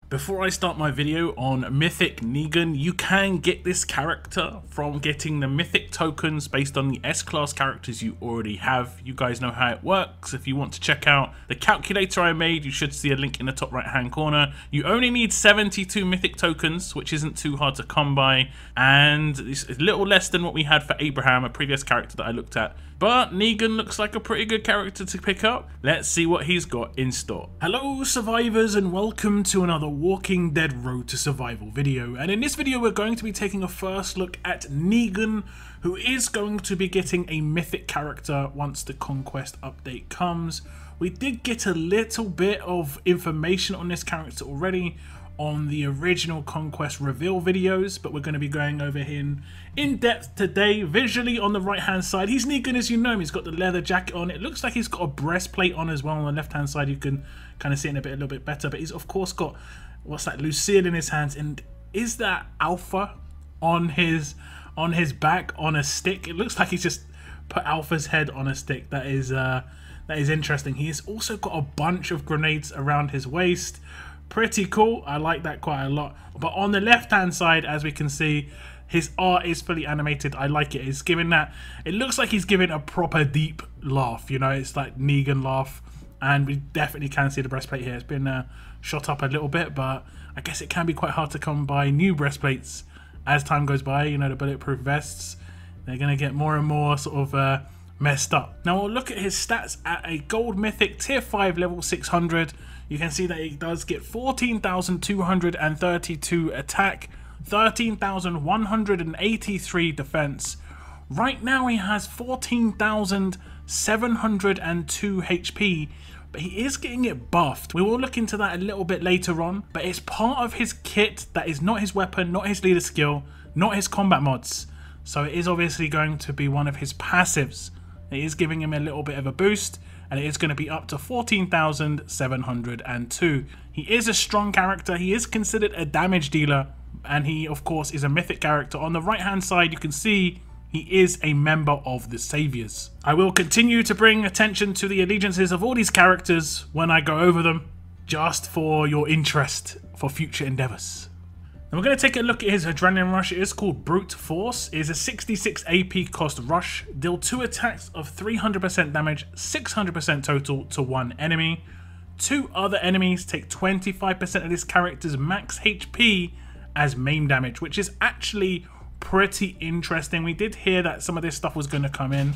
Before I start my video on Mythic Negan, you can get this character from getting the Mythic tokens based on the S-class characters you already have. You guys know how it works. If you want to check out the calculator I made, you should see a link in the top right hand corner. You only need 72 Mythic tokens, which isn't too hard to come by, and it's a little less than what we had for Abraham, a previous character that I looked at. But Negan looks like a pretty good character to pick up. Let's see what he's got in store. Hello survivors, and welcome to another Walking Dead Road to Survival video. And in this video we're going to be taking a first look at Negan, who is going to be getting a mythic character once the Conquest update comes. We did get a little bit of information on this character already on the original Conquest reveal videos, but we're going to be going over him in depth today. Visually on the right hand side, he's Negan as you know him. He's got the leather jacket on. It looks like he's got a breastplate on as well. On the left hand side you can kind of see it a little bit better, but he's of course got, what's that, Lucille in his hands. And is that Alpha on his back on a stick? It looks like he's just put Alpha's head on a stick. That is interesting. He's also got a bunch of grenades around his waist. Pretty cool. I like that quite a lot. But on the left hand side, as we can see, his art is fully animated. I like it. It's giving that, it looks like he's giving a proper deep laugh, you know. It's like Negan laugh, and we definitely can see the breastplate here. It's been shot up a little bit, but I guess it can be quite hard to come by new breastplates as time goes by. You know, the bulletproof vests, they're going to get more and more sort of messed up. Now we'll look at his stats at a gold mythic tier 5 level 600. You can see that he does get 14,232 attack, 13,183 defense. Right now he has 14,702 HP, but he is getting it buffed. We will look into that a little bit later on, but it's part of his kit that is not his weapon, not his leader skill, not his combat mods. So it is obviously going to be one of his passives. It is giving him a little bit of a boost, and it is going to be up to 14,702. He is a strong character. He is considered a damage dealer, and he of course is a mythic character. On the right hand side you can see he is a member of the Saviors. I will continue to bring attention to the allegiances of all these characters when I go over them, just for your interest for future endeavors. Now we're going to take a look at his adrenaline rush. It is called Brute Force. It is a 66 AP cost rush. Deal 2 attacks of 300% damage, 600% total to one enemy. 2 other enemies take 25% of this character's max HP as main damage, which is actually pretty interesting. We did hear that some of this stuff was going to come in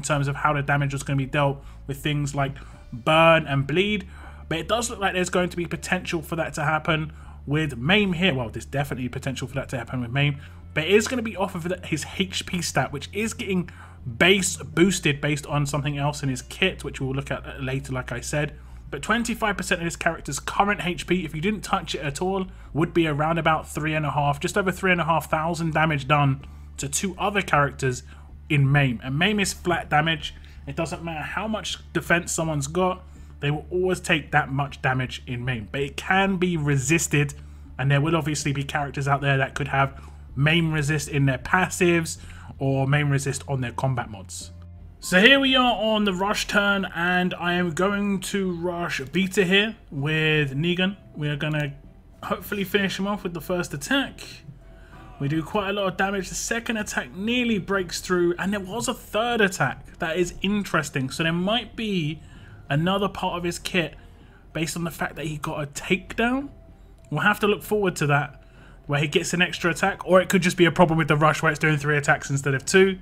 terms of how the damage was going to be dealt with things like burn and bleed, but it does look like there's going to be potential for that to happen with Maim here. Well, there's definitely potential for that to happen with Maim, but it is going to be off of his HP stat, which is getting base boosted based on something else in his kit, which we'll look at later, like I said. But 25% of this character's current HP, if you didn't touch it at all, would be around about 3.5, just over 3,500 damage done to 2 other characters in Maim. And Maim is flat damage. It doesn't matter how much defense someone's got, they will always take that much damage in Maim. But it can be resisted, and there will obviously be characters out there that could have Maim resist in their passives or Maim resist on their combat mods. So here we are on the rush turn, and I am going to rush Beta here with Negan. We are going to hopefully finish him off with the first attack. We do quite a lot of damage. The second attack nearly breaks through, and there was a third attack. That is interesting. So there might be another part of his kit based on the fact that he got a takedown. We'll have to look forward to that, where he gets an extra attack, or it could just be a problem with the rush where it's doing 3 attacks instead of 2.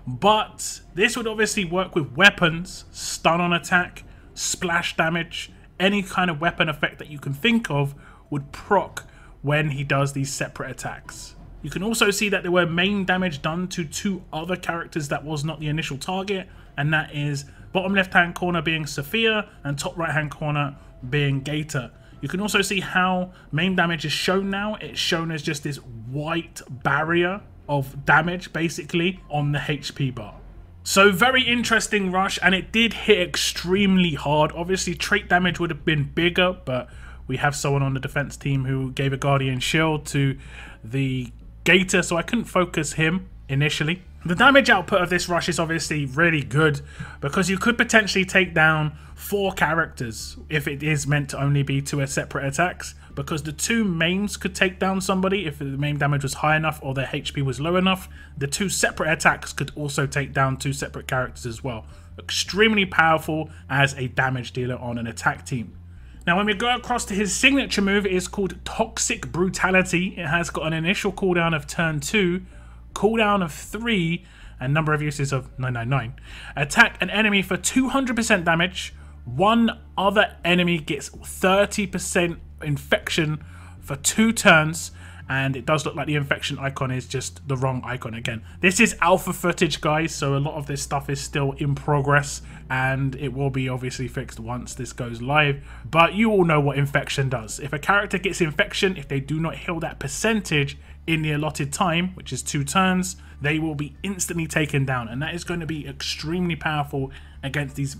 But this would obviously work with weapons, stun on attack, splash damage, any kind of weapon effect that you can think of would proc when he does these separate attacks. You can also see that there were main damage done to 2 other characters that was not the initial target, and that is bottom left hand corner being Sophia and top right hand corner being Gator. You can also see how main damage is shown now. It's shown as just this white barrier of damage basically on the HP bar. So very interesting rush, and it did hit extremely hard. Obviously trait damage would have been bigger, but we have someone on the defense team who gave a Guardian Shield to the Gator, so I couldn't focus him initially. The damage output of this rush is obviously really good, because you could potentially take down 4 characters if it is meant to only be 2 separate attacks. because the two maims could take down somebody if the maim damage was high enough or their HP was low enough. The two separate attacks could also take down two separate characters as well. Extremely powerful as a damage dealer on an attack team. Now when we go across to his signature move, it is called Toxic Brutality. It has got an initial cooldown of turn 2, cooldown of 3, and number of uses of 999. Attack an enemy for 200% damage. One other enemy gets 30% infection for 2 turns. And it does look like the infection icon is just the wrong icon again. This is alpha footage, guys, so a lot of this stuff is still in progress, and it will be obviously fixed once this goes live. But you all know what infection does. If a character gets infection, if they do not heal that percentage in the allotted time, which is 2 turns, they will be instantly taken down, and that is going to be extremely powerful against these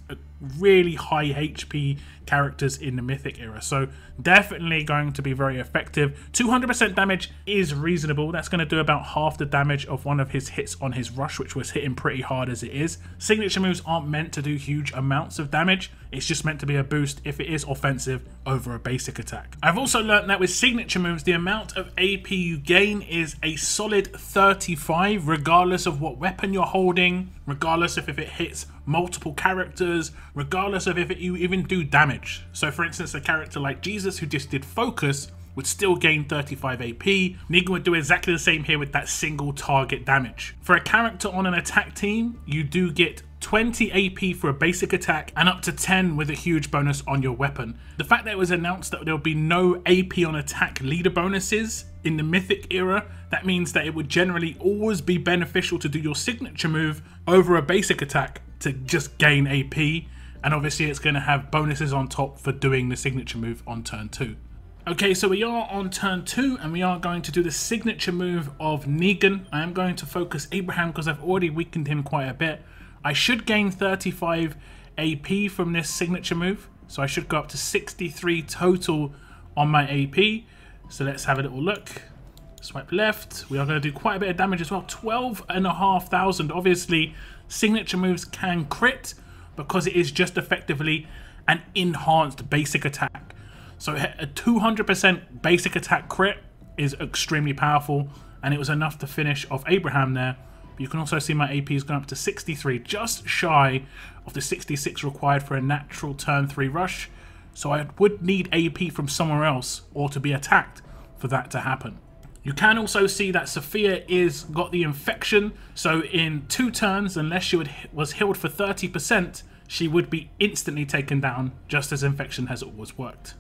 really high HP characters in the Mythic era. So definitely going to be very effective. 200% damage is reasonable. That's going to do about half the damage of one of his hits on his rush, which was hitting pretty hard as it is. Signature moves aren't meant to do huge amounts of damage. It's just meant to be a boost if it is offensive over a basic attack. I've also learned that with signature moves, the amount of AP you gain is a solid 35, regardless of what weapon you're holding, regardless of if it hits multiple characters, regardless of if you even do damage. So for instance, a character like Jesus who just did focus would still gain 35 AP. Negan would do exactly the same here with that single target damage. For a character on an attack team, you do get 20 AP for a basic attack and up to 10 with a huge bonus on your weapon. The fact that it was announced that there will be no AP on attack leader bonuses in the Mythic era, that means that it would generally always be beneficial to do your signature move over a basic attack to just gain AP, and obviously it's going to have bonuses on top for doing the signature move on turn 2. Okay, so we are on turn 2 and we are going to do the signature move of Negan. I am going to focus Abraham because I've already weakened him quite a bit. I should gain 35 AP from this signature move, so I should go up to 63 total on my AP. So let's have a little look. Swipe left. We are going to do quite a bit of damage as well. 12,500. Obviously, signature moves can crit because it is just effectively an enhanced basic attack. So a 200% basic attack crit is extremely powerful, and it was enough to finish off Abraham there. But you can also see my AP is going up to 63, just shy of the 66 required for a natural turn 3 rush. So I would need AP from somewhere else or to be attacked for that to happen. You can also see that Sophia is got the infection, so in 2 turns, unless she was healed for 30%, she would be instantly taken down, just as infection has always worked.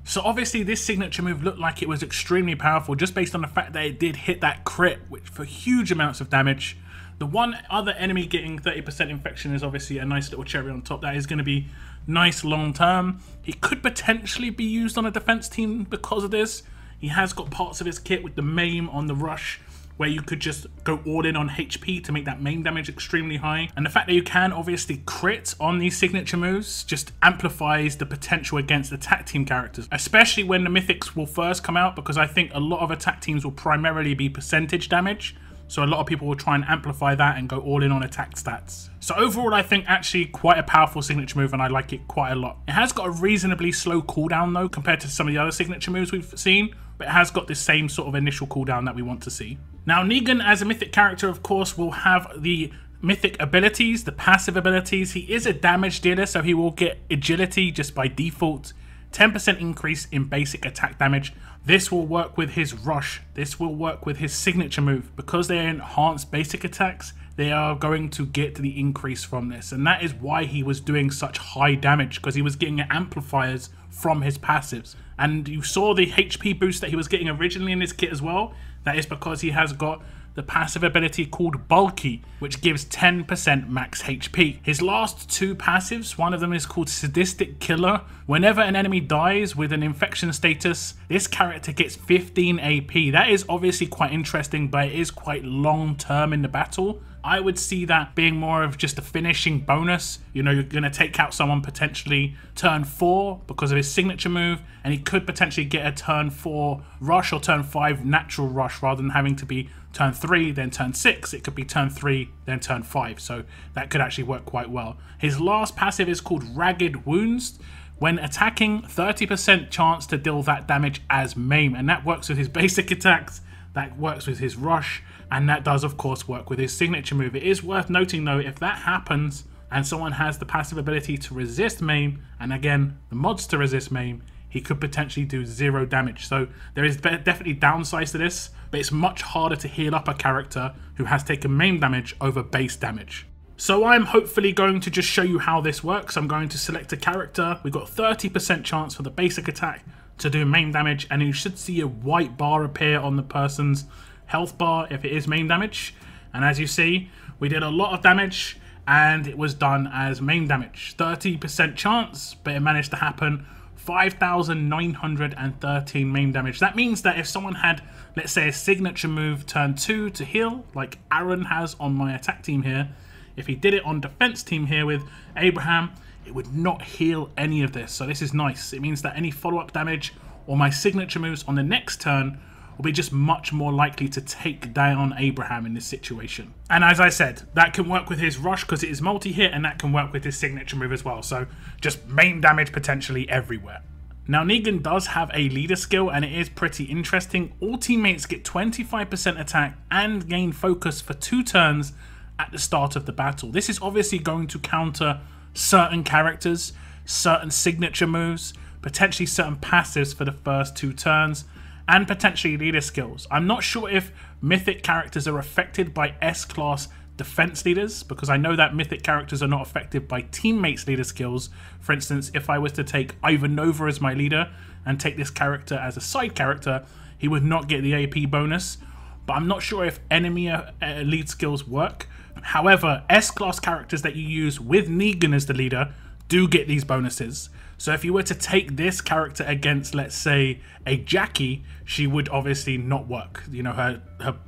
So obviously this signature move looked like it was extremely powerful just based on the fact that it did hit that crit, which for huge amounts of damage. The one other enemy getting 30% infection is obviously a nice little cherry on top. That is going to be nice long term. He could potentially be used on a defense team because of this. He has got parts of his kit with the maim on the rush where you could just go all in on HP to make that main damage extremely high. And the fact that you can obviously crit on these signature moves just amplifies the potential against attack team characters, especially when the mythics will first come out, because I think a lot of attack teams will primarily be percentage damage. So a lot of people will try and amplify that and go all in on attack stats. So overall, I think actually quite a powerful signature move, and I like it quite a lot. It has got a reasonably slow cooldown though compared to some of the other signature moves we've seen, but it has got the same sort of initial cooldown that we want to see. Now Negan as a mythic character, of course, will have the mythic abilities, the passive abilities. He is a damage dealer, so he will get agility just by default. 10% increase in basic attack damage. This will work with his rush. This will work with his signature move. Because they are enhanced basic attacks, they are going to get the increase from this. And that is why he was doing such high damage, because he was getting amplifiers from his passives. And you saw the HP boost that he was getting originally in his kit as well. That is because he has got the passive ability called Bulky, which gives 10% max HP. His last 2 passives, one of them is called Sadistic Killer. Whenever an enemy dies with an infection status, this character gets 15 AP. That is obviously quite interesting, but it is quite long term in the battle. I would see that being more of just a finishing bonus. You know, you're going to take out someone potentially turn 4 because of his signature move, and he could potentially get a turn 4 rush or turn 5 natural rush rather than having to be turn 3 then turn 6. It could be turn 3 then turn 5, so that could actually work quite well. His last passive is called Ragged Wounds, When attacking, 30% chance to deal that damage as maim, and that works with his basic attacks, that works with his rush, and that does of course work with his signature move. It is worth noting though, if that happens and someone has the passive ability to resist maim, and again the mods to resist maim, he could potentially do 0 damage. So there is definitely downsides to this, but it's much harder to heal up a character who has taken maim damage over base damage. So I'm hopefully going to just show you how this works. I'm going to select a character. We've got 30% chance for the basic attack to do maim damage, and you should see a white bar appear on the person's health bar if it is maim damage. And as you see, we did a lot of damage and it was done as maim damage. 30% chance, but it managed to happen. 5,913 maim damage. That means that if someone had, let's say, a signature move turn 2 to heal, like Aaron has on my attack team here, if he did it on defense team here with Abraham, it would not heal any of this. So this is nice. It means that any follow-up damage or my signature moves on the next turn will be just much more likely to take down Abraham in this situation. And as I said, that can work with his rush because it is multi-hit, and that can work with his signature move as well. So just main damage potentially everywhere. Now Negan does have a leader skill, and it is pretty interesting. All teammates get 25% attack and gain focus for 2 turns at the start of the battle. This is obviously going to counter certain characters, certain signature moves, potentially certain passives for the first 2 turns, and potentially leader skills. I'm not sure if mythic characters are affected by S-class defense leaders, because I know that mythic characters are not affected by teammates' leader skills. For instance, if I was to take Ivanova as my leader and take this character as a side character, he would not get the AP bonus. But I'm not sure if enemy lead skills work. However, S-class characters that you use with Negan as the leader do get these bonuses. So if you were to take this character against, let's say, a Jackie, she would obviously not work. You know, her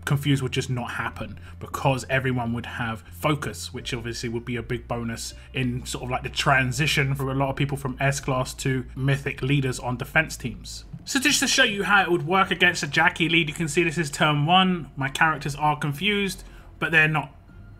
confuse would just not happen because everyone would have focus, which obviously would be a big bonus in sort of like the transition for a lot of people from S-class to mythic leaders on defense teams. So just to show you how it would work against a Jackie lead, you can see this is turn 1. My characters are confused, but they're not,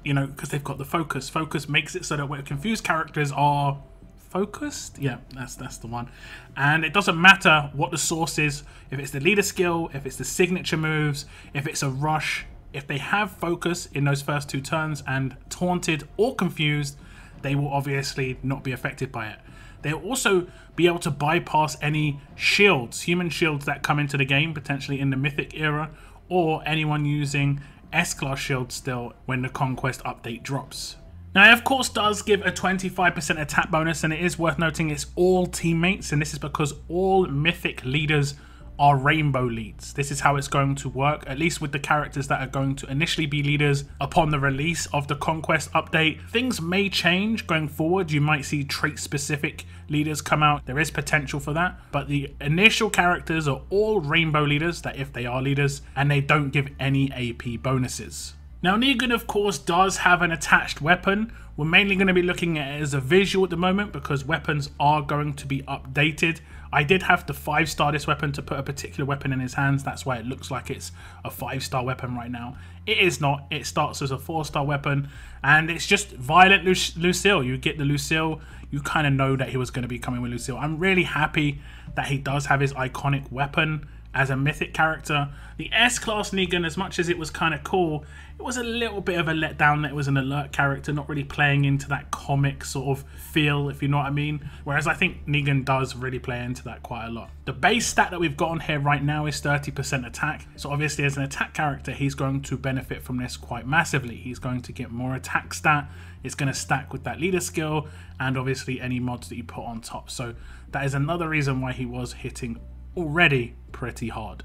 you know, because they've got the focus. Focus makes it so that when confused characters are focused, yeah, that's the one. And it doesn't matter what the source is, if it's the leader skill, if it's the signature moves, if it's a rush, if they have focus in those first 2 turns and taunted or confused, they will obviously not be affected by it. They'll also be able to bypass any shields, human shields that come into the game, potentially in the Mythic era, or anyone using S-class shields still when the Conquest update drops. Now it of course does give a 25% attack bonus, and it is worth noting it's all teammates, and this is because all mythic leaders are rainbow leads. This is how it's going to work, at least with the characters that are going to initially be leaders upon the release of the Conquest update. Things may change going forward. You might see trait specific leaders come out. There is potential for that, but the initial characters are all rainbow leaders, that if they are leaders, and they don't give any AP bonuses. Now Negan of course does have an attached weapon. We're mainly going to be looking at it as a visual at the moment because weapons are going to be updated. I did have to 5-star this weapon to put a particular weapon in his hands. That's why it looks like it's a 5-star weapon right now. It is not. It starts as a 4-star weapon, and it's just Violent Lucille. You get the Lucille. You kind of know that he was going to be coming with Lucille. I'm really happy that he does have his iconic weapon as a mythic character. The S-class Negan, as much as it was kind of cool, it was a little bit of a letdown that it was an alert character, not really playing into that comic sort of feel, if you know what I mean. Whereas I think Negan does really play into that quite a lot. The base stat that we've got on here right now is 30% attack. So obviously as an attack character, he's going to benefit from this quite massively. He's going to get more attack stat. It's going to stack with that leader skill and obviously any mods that you put on top. So that is another reason why he was hitting already pretty hard.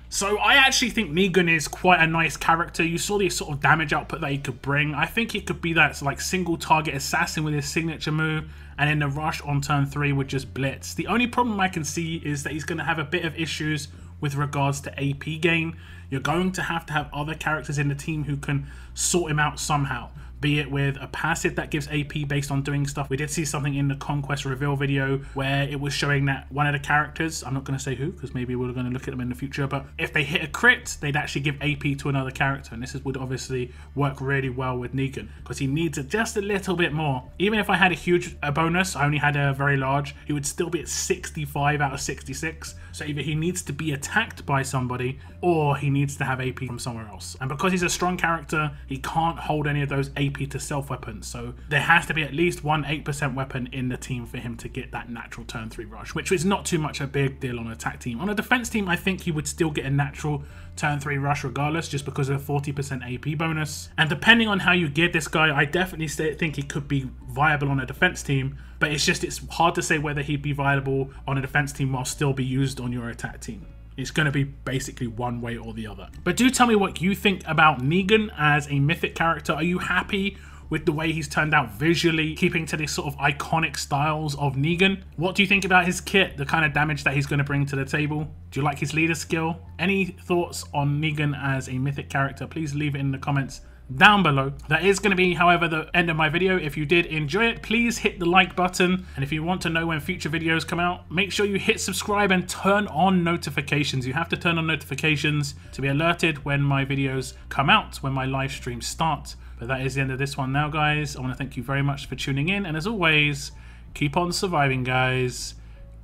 So I actually think Negan is quite a nice character. You saw the sort of damage output that he could bring. I think he could be that like single target assassin with his signature move, and in the rush on turn 3 would just blitz. The only problem I can see is that he's going to have a bit of issues with regards to AP gain. You're going to have other characters in the team who can sort him out somehow. be it with a passive that gives AP based on doing stuff. We did see something in the Conquest reveal video where it was showing that one of the characters, I'm not going to say who because maybe we're going to look at them in the future, but if they hit a crit, they'd actually give AP to another character, and this would obviously work really well with Negan because he needs it just a little bit more. Even if I had a huge bonus, I only had a very large, he would still be at 65 out of 66. So either he needs to be attacked by somebody or he needs to have AP from somewhere else. And because he's a strong character, he can't hold any of those AP to self weapons. So there has to be at least one 8% weapon in the team for him to get that natural turn 3 rush, which is not too much a big deal on an attack team. On a defense team, I think he would still get a natural turn 3 rush regardless, just because of a 40% AP bonus. And depending on how you geared this guy, I definitely think he could be viable on a defense team, but it's hard to say whether he'd be viable on a defense team while still be used on your attack team. It's going to be basically one way or the other. But do tell me what you think about Negan as a mythic character. Are you happy with the way he's turned out visually, keeping to these sort of iconic styles of Negan? What do you think about his kit, the kind of damage that he's going to bring to the table? Do you like his leader skill? Any thoughts on Negan as a mythic character? Please leave it in the comments down below. That is going to be, however, the end of my video. If you did enjoy it, please hit the like button, and if you want to know when future videos come out, make sure you hit subscribe and turn on notifications. You have to turn on notifications to be alerted when my videos come out, when my live streams start. But that is the end of this one now, guys. I want to thank you very much for tuning in, and as always, keep on surviving, guys.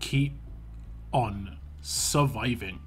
Keep on surviving.